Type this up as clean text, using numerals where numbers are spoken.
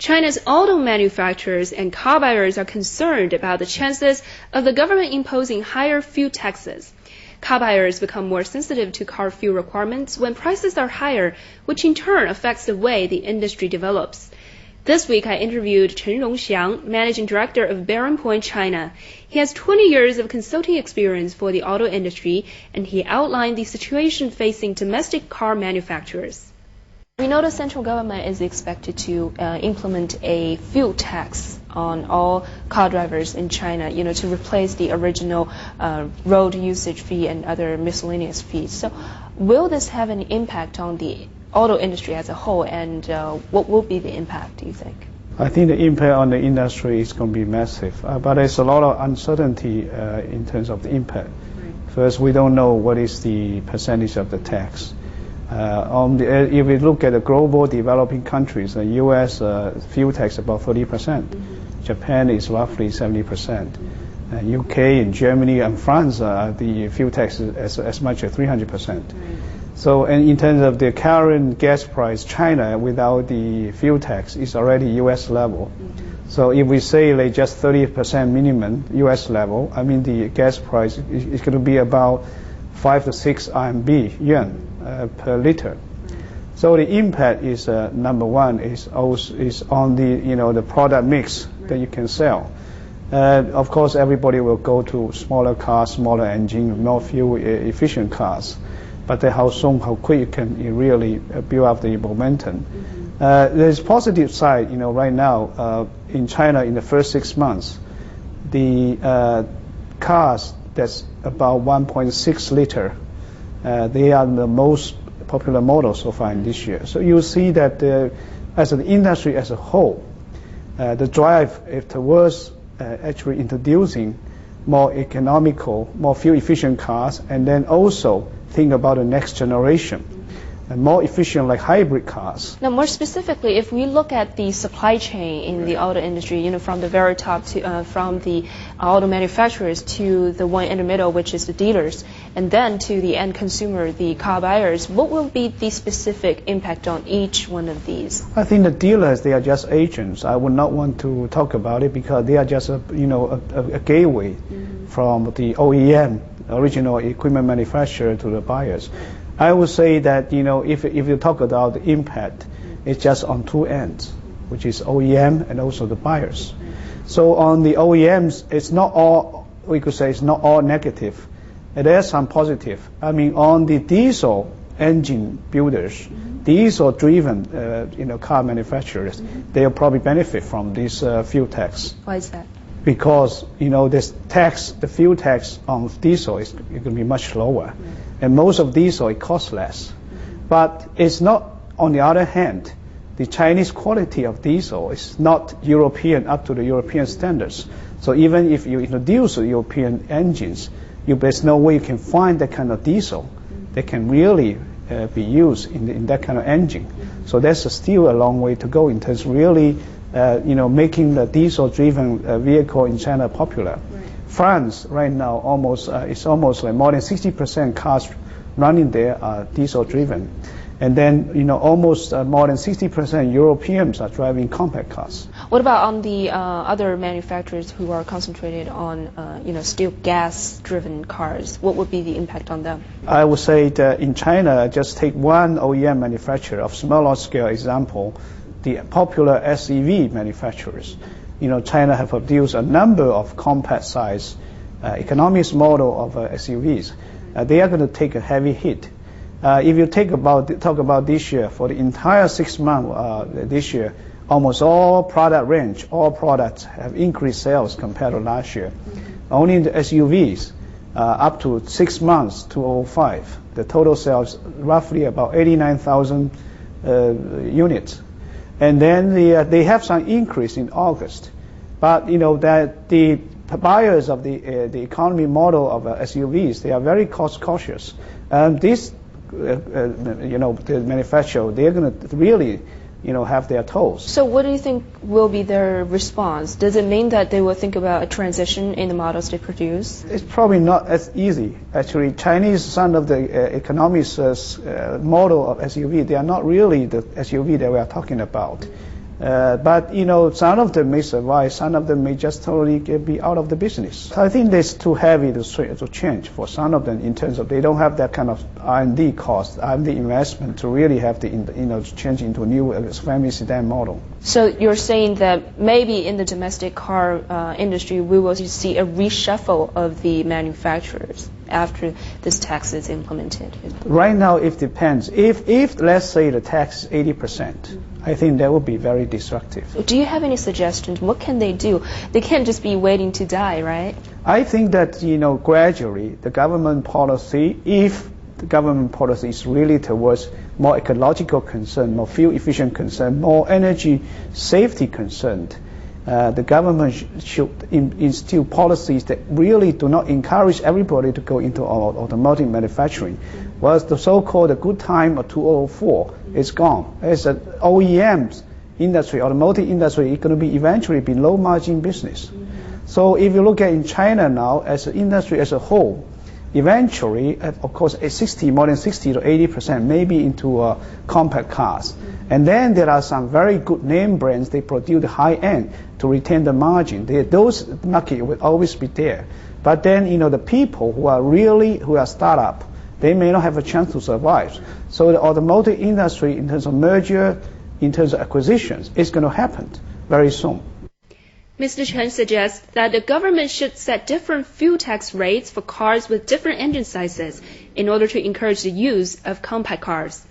China's auto manufacturers and car buyers are concerned about the chances of the government imposing higher fuel taxes. Car buyers become more sensitive to car fuel requirements when prices are higher, which in turn affects the way the industry develops. This week, I interviewed Chen Rongxiang, Managing Director of Bearing Point China. He has 20 years of consulting experience for the auto industry, and he outlined the situation facing domestic car manufacturers. We know the central government is expected to implement a fuel tax on all car drivers in China, to replace the original road usage fee and other miscellaneous fees. So will this have an impact on the auto industry as a whole, and what will be the impact, do you think? I think the impact on the industry is going to be massive, but there's a lot of uncertainty in terms of the impact. Right. First, we don't know what is the percentage of the tax. If we look at the global developing countries, the U.S. Fuel tax about 30%, mm-hmm. Japan is roughly 70%, UK and Germany and France, the fuel tax is as much as 300%. Right. So, and in terms of the current gas price, China without the fuel tax is already U.S. level. Mm-hmm. So if we say like just 30% minimum U.S. level, I mean the gas price is going to be about 5 to 6 RMB yuan per liter. Mm-hmm. So the impact is number one is on the the product mix that you can sell. Of course, everybody will go to smaller cars, smaller engine, more fuel efficient cars. But how soon, how quick you can really build up the momentum. Mm-hmm. There's positive side, right now in China in the first 6 months, the cars that's about 1.6 liter, they are the most popular model so far in this year. So you see that as an industry as a whole, the drive towards actually introducing more economical, more fuel efficient cars, and then also think about the next generation and more efficient like hybrid cars. Now, more specifically, if we look at the supply chain in the auto industry, from the very top to from the auto manufacturers to the one in the middle, which is the dealers, and then to the end consumer, the car buyers, what will be the specific impact on each one of these? I think the dealers, they are just agents. I would not want to talk about it because they are just a gateway mm-hmm. from the OEM, original equipment manufacturer, to the buyers. I would say that if you talk about the impact, it's just on two ends, which is OEM and also the buyers. So on the OEMs, it's not all, we could say it's not all negative. There's some positive. I mean, on the diesel engine builders, diesel driven car manufacturers, they'll probably benefit from this fuel tax. Why is that? Because this tax, the fuel tax on diesel is going to be much lower, and most of diesel it costs less. But it's not. On the other hand, the Chinese quality of diesel is not European up to the European standards. So even if you introduce European engines, there's no way you can find that kind of diesel that can really be used in that kind of engine. So that's still a long way to go in terms of really. Making the diesel-driven vehicle in China popular. Right. France right now it's almost like more than 60% cars running there are diesel-driven, and then almost more than 60% Europeans are driving compact cars. What about on the other manufacturers who are concentrated on still gas-driven cars? What would be the impact on them? I would say that in China, just take one OEM manufacturer of smaller scale example. The popular SUV manufacturers, China have produced a number of compact size, economics model of SUVs. They are going to take a heavy hit. If you talk about this year, for the entire 6 months this year, almost all product range, all products have increased sales compared to last year. Only in the SUVs, up to 6 months, 2005, the total sales roughly about 89,000 units. And then they have some increase in August, but that the buyers of the economy model of SUVs, they are very cost cautious. This the manufacturer, they're going to really have their toes. So what do you think will be their response? Does it mean that they will think about a transition in the models they produce? It's probably not as easy. Actually, Chinese, some of the economics model of SUV, they are not really the SUV that we are talking about. But some of them may survive, some of them may just totally be out of the business. I think it's too heavy to change for some of them in terms of they don't have that kind of R&D cost, R&D investment to really have the to change into a new family sedan model. So you're saying that maybe in the domestic car industry we will see a reshuffle of the manufacturers after this tax is implemented? Right now, it depends. If let's say the tax is 80%, I think that would be very disruptive. Do you have any suggestions? What can they do? They can't just be waiting to die, right? I think that gradually the government policy, if the government policy is really towards more ecological concern, more fuel efficient concern, more energy safety concerned, the government should instill policies that really do not encourage everybody to go into automotive manufacturing. Whereas the so-called good time of 2004 is gone. As an OEMs industry, automotive industry, it's going to be eventually be low margin business. So if you look at in China now, as an industry as a whole, eventually, of course, more than 60 to 80% maybe into compact cars. And then there are some very good name brands, they produce the high end to retain the margin. Those market will always be there. But then, the people who are startup, they may not have a chance to survive. So the automotive industry, in terms of merger, in terms of acquisitions, is going to happen very soon. Mr. Chen suggests that the government should set different fuel tax rates for cars with different engine sizes in order to encourage the use of compact cars.